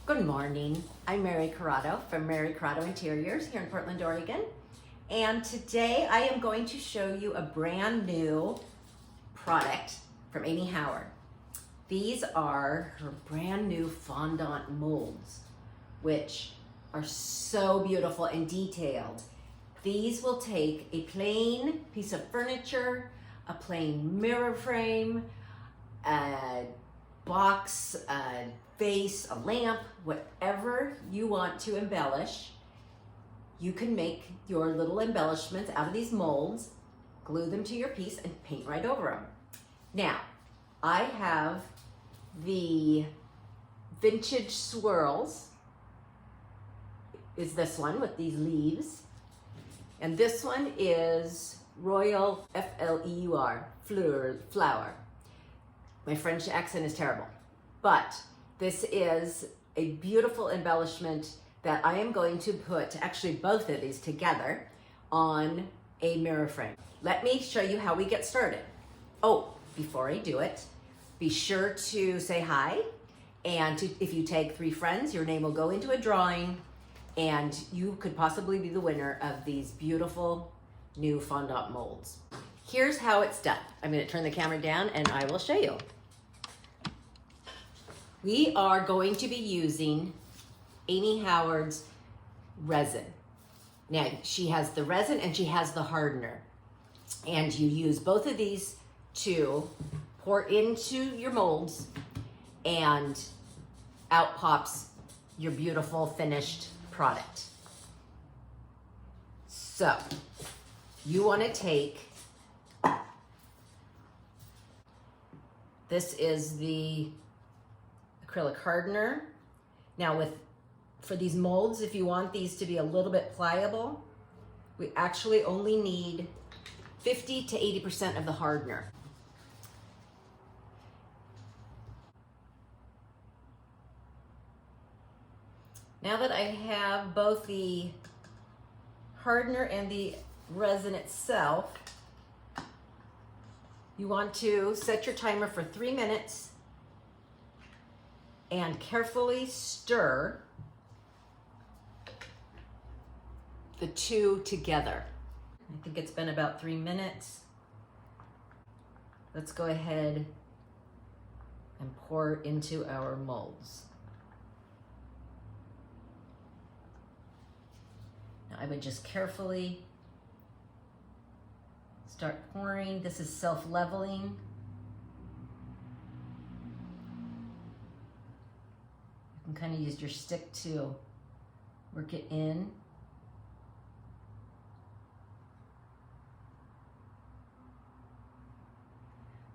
Good morning. I'm Mary Corrado from Mary Corrado Interiors here in Portland, Oregon. And today I am going to show you a brand new product from Amy Howard. These are her brand new fondant molds, which are so beautiful and detailed. These will take a plain piece of furniture, a plain mirror frame, a box, a vase, a lamp, whatever you want to embellish. You can make your little embellishments out of these molds, glue them to your piece, and paint right over them. Now, I have the vintage Swirls, is this one with these leaves. And this one is Royal, F-L-E-U-R, Flower. My French accent is terrible, but this is a beautiful embellishment that I am going to put, actually both of these together, on a mirror frame. Let me show you how we get started. Oh, before I do it, be sure to say hi, and if you tag 3 friends, your name will go into a drawing, and you could possibly be the winner of these beautiful new fondant molds. Here's how it's done. I'm going to turn the camera down and I will show you. We are going to be using Amy Howard's resin. Now, she has the resin and she has the hardener. And you use both of these to pour into your molds, and out pops your beautiful finished product. So, you want to take, this is the acrylic hardener. Now for these molds, if you want these to be a little bit pliable, we actually only need 50 to 80% of the hardener. Now that I have both the hardener and the resin itself, you want to set your timer for 3 minutes and carefully stir the two together. I think it's been about 3 minutes. Let's go ahead and pour into our molds. Now I would just carefully start pouring. This is self-leveling. You can kind of use your stick to work it in.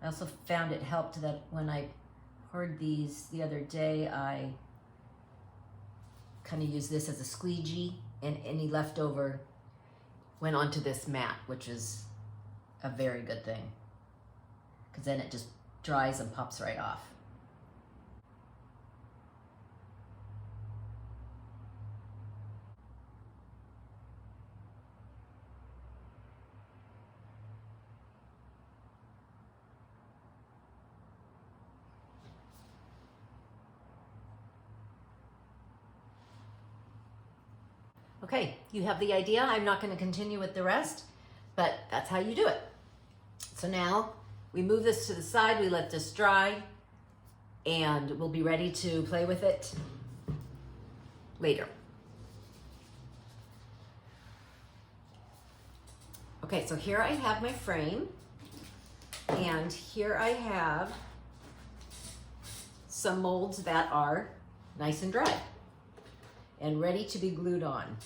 I also found it helped that when I poured these the other day, I kind of used this as a squeegee, and any leftover went onto this mat, which is a very good thing, because then it just dries and pops right off. Okay, you have the idea. I'm not going to continue with the rest, but that's how you do it. So now we move this to the side, we let this dry, and we'll be ready to play with it later. Okay, so here I have my frame, and here I have some molds that are nice and dry and ready to be glued on.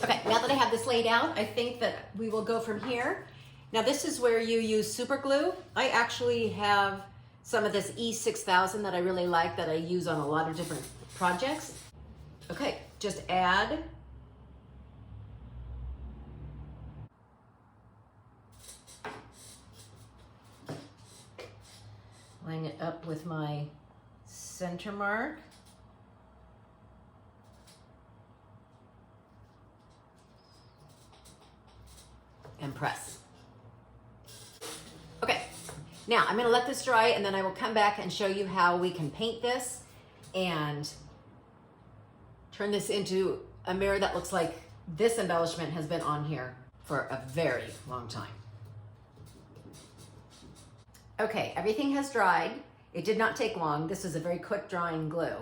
Okay, now that I have this laid out, I think that we will go from here. Now this is where you use super glue. I actually have some of this E6000 that I really like, that I use on a lot of different projects. Okay, just add line it up with my center mark. And press. Okay, now I'm gonna let this dry, and then I will come back and show you how we can paint this and turn this into a mirror that looks like this embellishment has been on here for a very long time. Okay, everything has dried. It did not take long. This is a very quick drying glue.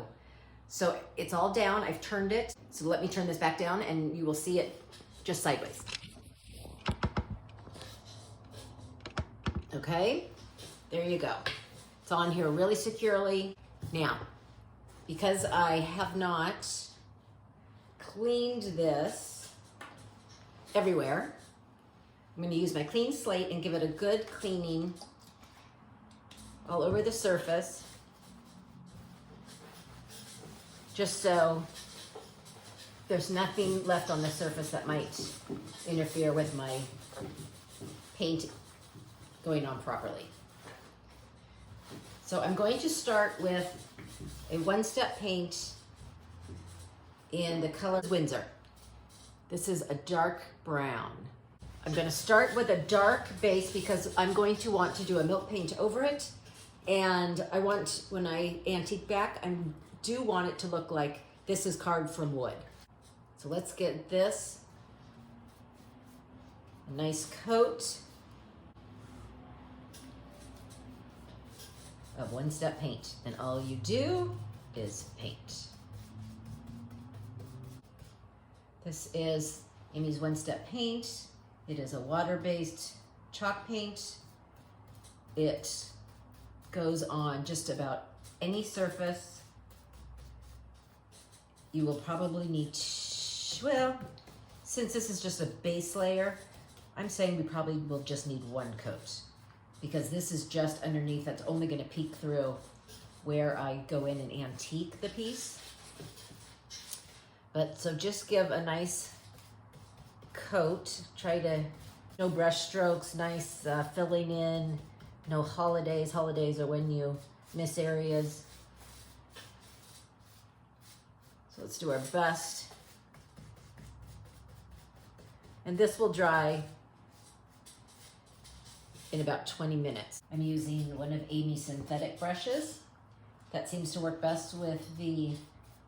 So it's all down, I've turned it. So let me turn this back down and you will see it just sideways. Okay, there you go. It's on here really securely. Now, because I have not cleaned this everywhere, I'm going to use my clean slate and give it a good cleaning all over the surface, just so there's nothing left on the surface that might interfere with my paint going on properly. So I'm going to start with a one-step paint in the color Windsor. This is a dark brown. I'm going to start with a dark base because I'm going to want to do a milk paint over it. And I want, when I antique back, I do want it to look like this is carved from wood. So let's get this, a nice coat of one-step paint. And all you do is paint. This is Amy's one-step paint. It is a water-based chalk paint. It goes on just about any surface. You will probably need, well, since this is just a base layer, I'm saying we probably will just need one coat because this is just underneath. That's only going to peek through where I go in and antique the piece. But so just give a nice coat. Try to, no brush strokes, nice filling in. No holidays. Holidays are when you miss areas. So let's do our best. And this will dry in about 20 minutes. I'm using one of Amy's synthetic brushes. That seems to work best with the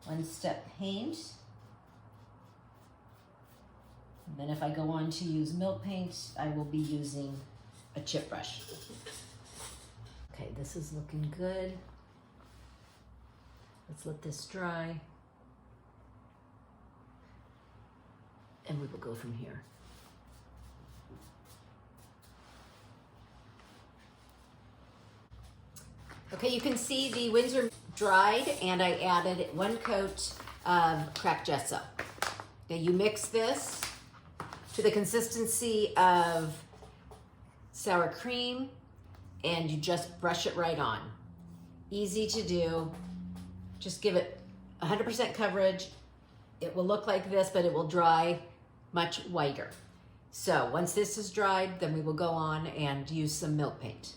one-step paint. And then if I go on to use milk paint, I will be using a chip brush. Okay, this is looking good. Let's let this dry. And we will go from here. Okay, you can see the Windsor dried and I added one coat of cracked gesso. Now you mix this to the consistency of sour cream and you just brush it right on. Easy to do. Just give it 100% coverage. It will look like this, but it will dry much whiter. So once this is dried, then we will go on and use some milk paint.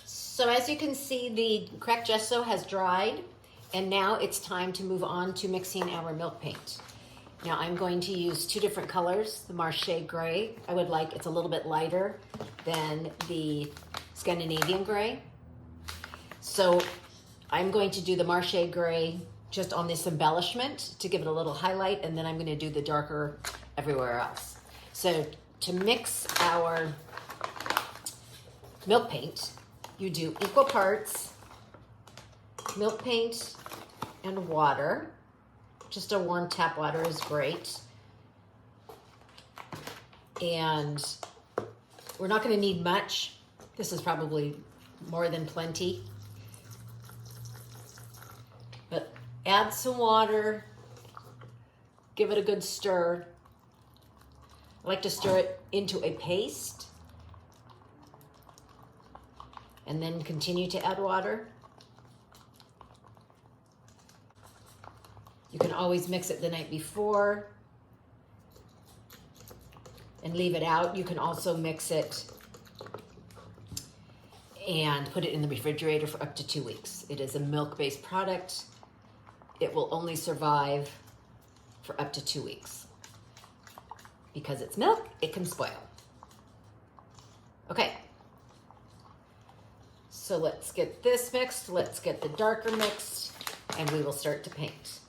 So as you can see, the cracked gesso has dried and now it's time to move on to mixing our milk paint. Now I'm going to use two different colors, the Marche gray. I would like, it's a little bit lighter than the Scandinavian gray. So I'm going to do the Marche gray just on this embellishment to give it a little highlight, and then I'm going to do the darker everywhere else. So to mix our milk paint, you do equal parts milk paint and water. Just a warm tap water is great. And we're not going to need much. This is probably more than plenty. But add some water, give it a good stir. I like to stir it into a paste and then continue to add water. You can always mix it the night before and leave it out. You can also mix it and put it in the refrigerator for up to 2 weeks. It is a milk-based product. It will only survive for up to 2 weeks. Because it's milk, it can spoil. Okay. So let's get this mixed, let's get the darker mixed, and we will start to paint.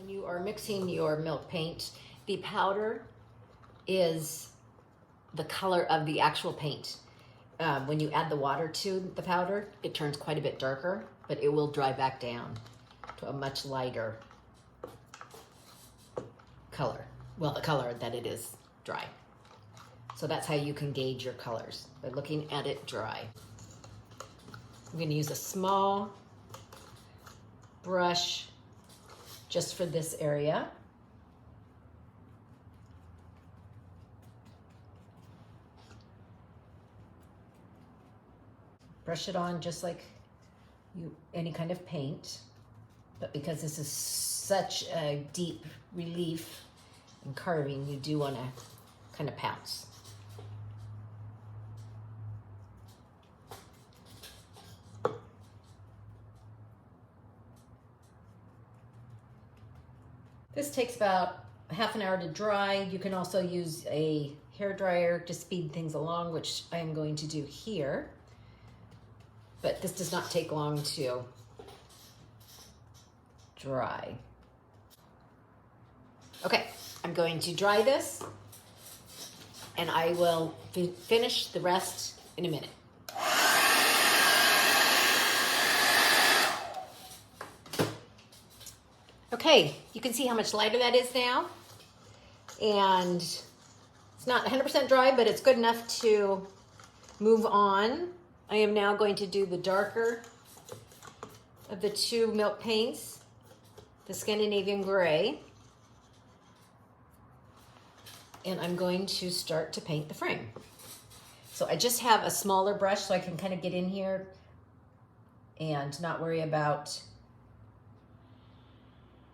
When you are mixing your milk paint, the powder is the color of the actual paint. When you add the water to the powder, it turns quite a bit darker, but it will dry back down to a much lighter color. Well, the color that it is dry. So that's how you can gauge your colors, by looking at it dry. I'm going to use a small brush just for this area. Brush it on just like any kind of paint, but because this is such a deep relief and carving, you do want to kind of pounce. This takes about half an hour to dry. You can also use a hair dryer to speed things along, which I am going to do here. But this does not take long to dry. Okay, I'm going to dry this, and I will finish the rest in a minute. Okay, you can see how much lighter that is now. And it's not 100% dry, but it's good enough to move on. I am now going to do the darker of the two milk paints, the Scandinavian gray. And I'm going to start to paint the frame. So I just have a smaller brush so I can kind of get in here and not worry about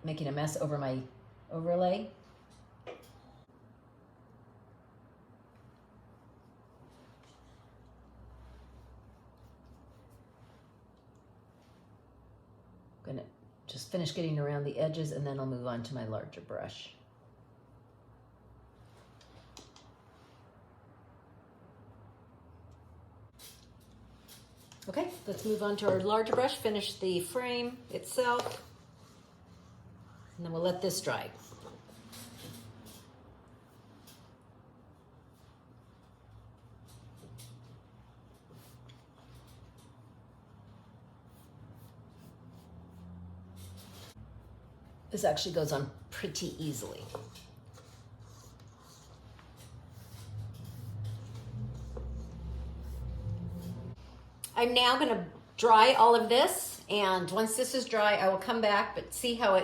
making a mess over my overlay. I'm gonna just finish getting around the edges, and then I'll move on to my larger brush. Okay, let's move on to our larger brush, finish the frame itself, and then we'll let this dry. This actually goes on pretty easily. I'm now going to dry all of this, and once this is dry, I will come back, but see how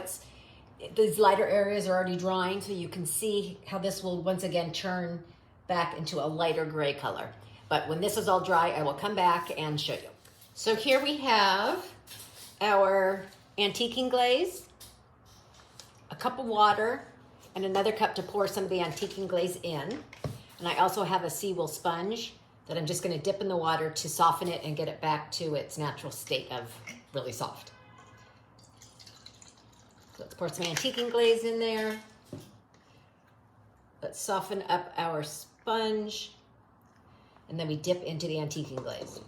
these lighter areas are already drying, so you can see how this will once again turn back into a lighter gray color. But when this is all dry, I will come back and show you. So here we have our antiquing glaze, a cup of water, and another cup to pour some of the antiquing glaze in. And I also have a seawool sponge that I'm just going to dip in the water to soften it and get it back to its natural state of really soft. So let's pour some antiquing glaze in there. Let's soften up our sponge, and then we dip into the antiquing glaze.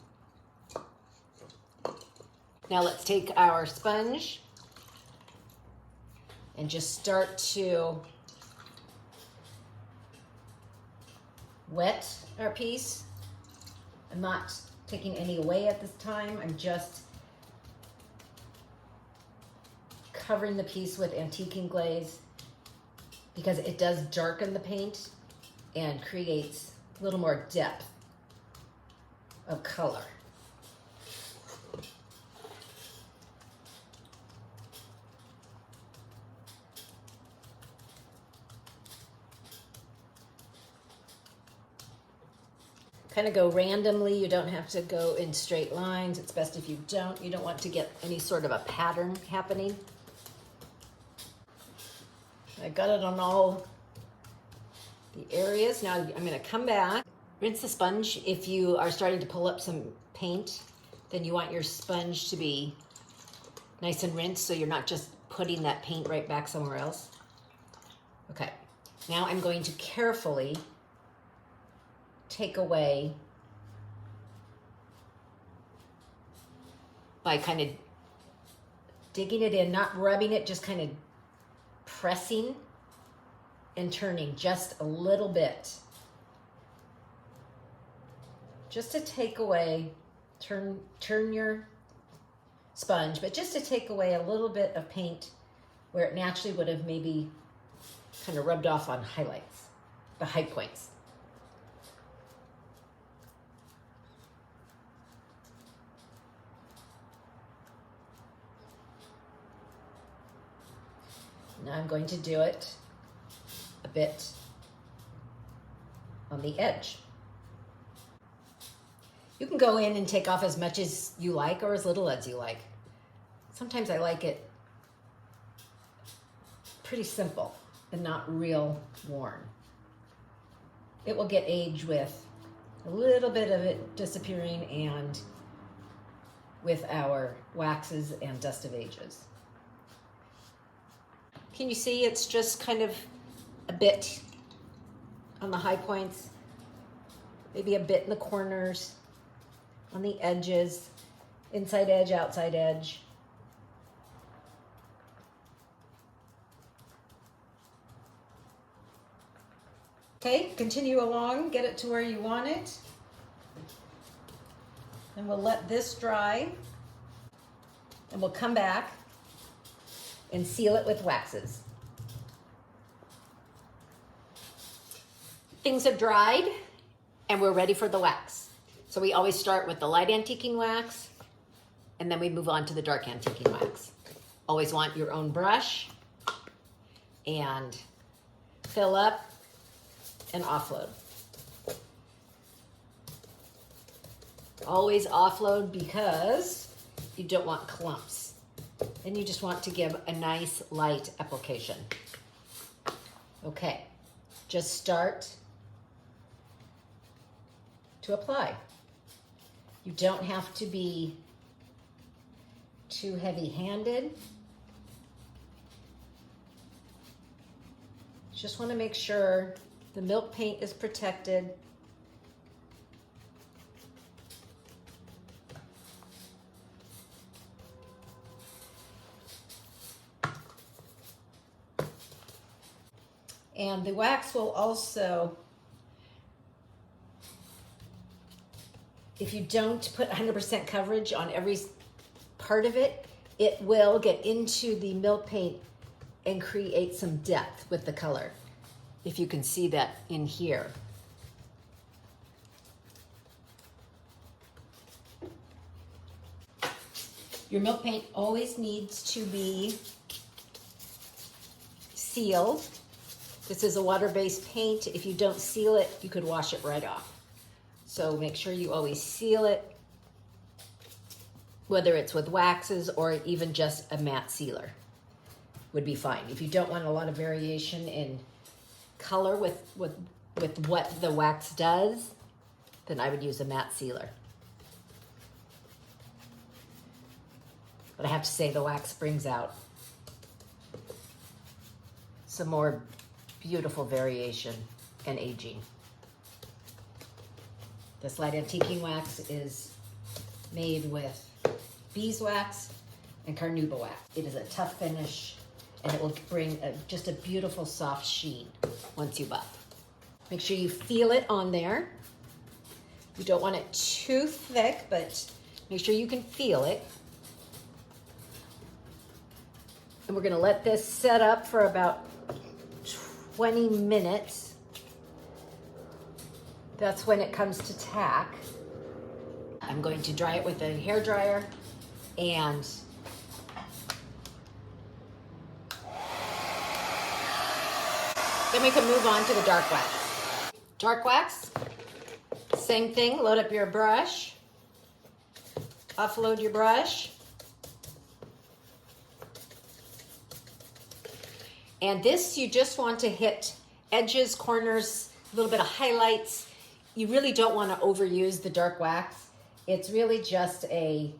Now let's take our sponge and just start to wet our piece. I'm not taking any away at this time. I'm just covering the piece with antiquing glaze because it does darken the paint and creates a little more depth of color. Kind of go randomly. You don't have to go in straight lines. It's best if you don't. You don't want to get any sort of a pattern happening. I got it on all the areas. Now I'm going to come back, rinse the sponge. If you are starting to pull up some paint, then you want your sponge to be nice and rinsed so you're not just putting that paint right back somewhere else. Okay, now I'm going to carefully take away by kind of digging it in, not rubbing it, just kind of pressing and turning just a little bit. Just to take away, turn your sponge, but just to take away a little bit of paint where it naturally would have maybe kind of rubbed off on highlights, the high points. Now I'm going to do it a bit on the edge. You can go in and take off as much as you like or as little as you like. Sometimes I like it pretty simple and not real worn. It will get age with a little bit of it disappearing and with our waxes and dust of ages. Can you see it's just kind of a bit on the high points, maybe a bit in the corners, on the edges, inside edge, outside edge. Okay, continue along, get it to where you want it. And we'll let this dry. And we'll come back and seal it with waxes. Things have dried and we're ready for the wax. So we always start with the light antiquing wax and then we move on to the dark antiquing wax. Always want your own brush and fill up and offload. Always offload because you don't want clumps and you just want to give a nice light application. Okay, just start to apply. You don't have to be too heavy-handed. Just want to make sure the milk paint is protected. And the wax will also, if you don't put 100% coverage on every part of it, it will get into the milk paint and create some depth with the color. If you can see that in here. Your milk paint always needs to be sealed. This is a water-based paint. If you don't seal it, you could wash it right off. So make sure you always seal it, whether it's with waxes or even just a matte sealer would be fine. If you don't want a lot of variation in color with what the wax does, then I would use a matte sealer. But I have to say the wax brings out some more beautiful variation and aging. This light antiquing wax is made with beeswax and carnauba wax. It is a tough finish and it will bring just a beautiful soft sheen once you buff. Make sure you feel it on there. You don't want it too thick, but make sure you can feel it. And we're gonna let this set up for about 20 minutes. That's when it comes to tack. I'm going to dry it with a hair dryer and then we can move on to the dark wax. Dark wax, same thing, load up your brush, offload your brush. And this, you just want to hit edges, corners, a little bit of highlights. You really don't want to overuse the dark wax. It's really just a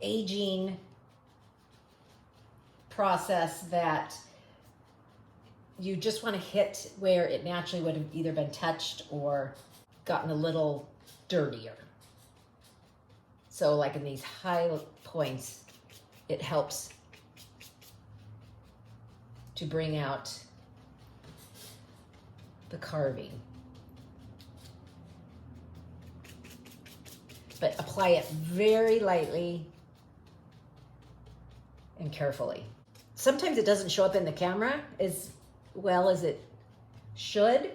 aging process that you just want to hit where it naturally would have either been touched or gotten a little dirtier. So like in these high points, it helps to bring out the carving. But apply it very lightly and carefully. Sometimes it doesn't show up in the camera as well as it should,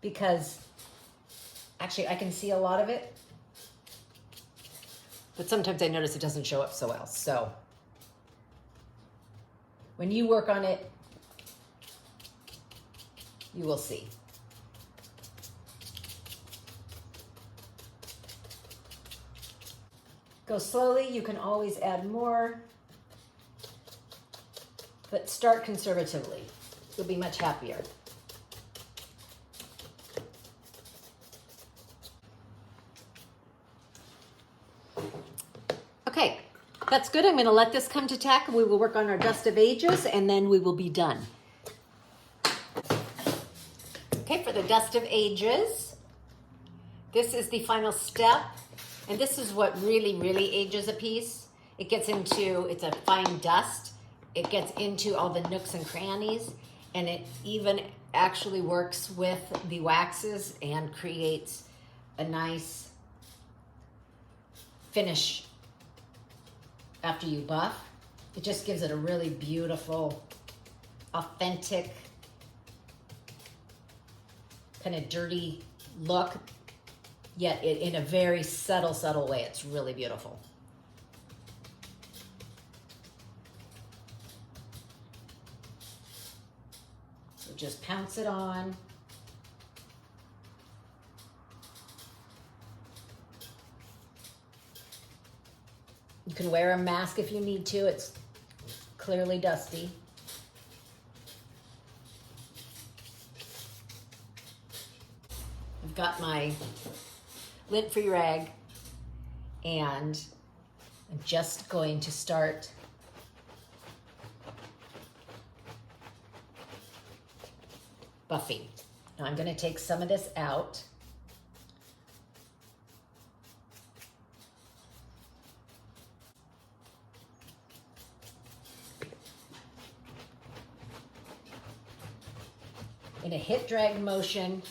because actually I can see a lot of it, but sometimes I notice it doesn't show up so well. So when you work on it, you will see. Go slowly, you can always add more, but start conservatively. You'll be much happier. Okay, that's good. I'm going to let this come to tack, and we will work on our dust of ages, and then we will be done. Okay, for the dust of ages, this is the final step, and this is what really ages a piece. It gets into, it's a fine dust. It gets into all the nooks and crannies, and it even actually works with the waxes and creates a nice finish after you buff. It just gives it a really beautiful, authentic, kind of dirty look, yet in a very subtle way. It's really beautiful. So just pounce it on. You can wear a mask if you need to. It's clearly dusty. I've got my lint-free rag, and I'm just going to start buffing. Now I'm going to take some of this out. In a hip drag motion.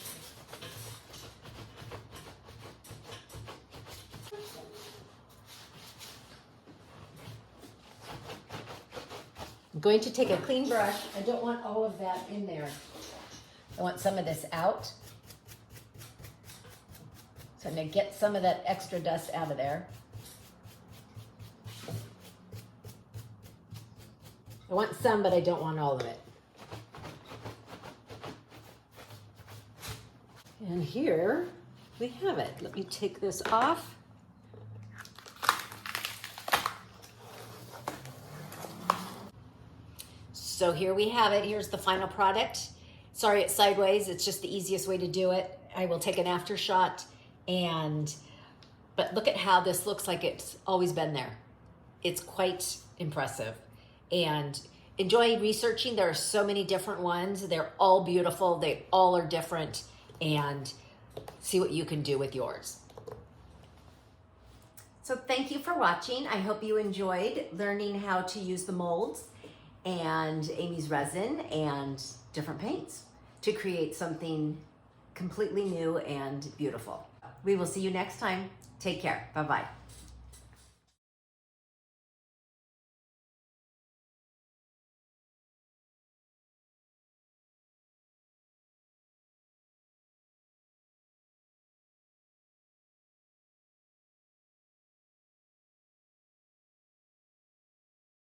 I'm going to take a clean brush. I don't want all of that in there. I want some of this out. So I'm going to get some of that extra dust out of there. I want some, but I don't want all of it. And here we have it. Let me take this off. So here we have it. Here's the final product. Sorry it's sideways. It's just the easiest way to do it. I will take an after shot, but look at how this looks like it's always been there. It's quite impressive. And enjoy researching. There are so many different ones. They're all beautiful. They all are different. And see what you can do with yours. So thank you for watching. I hope you enjoyed learning how to use the molds and Amy's resin and different paints to create something completely new and beautiful. We will see you next time. Take care. Bye-bye.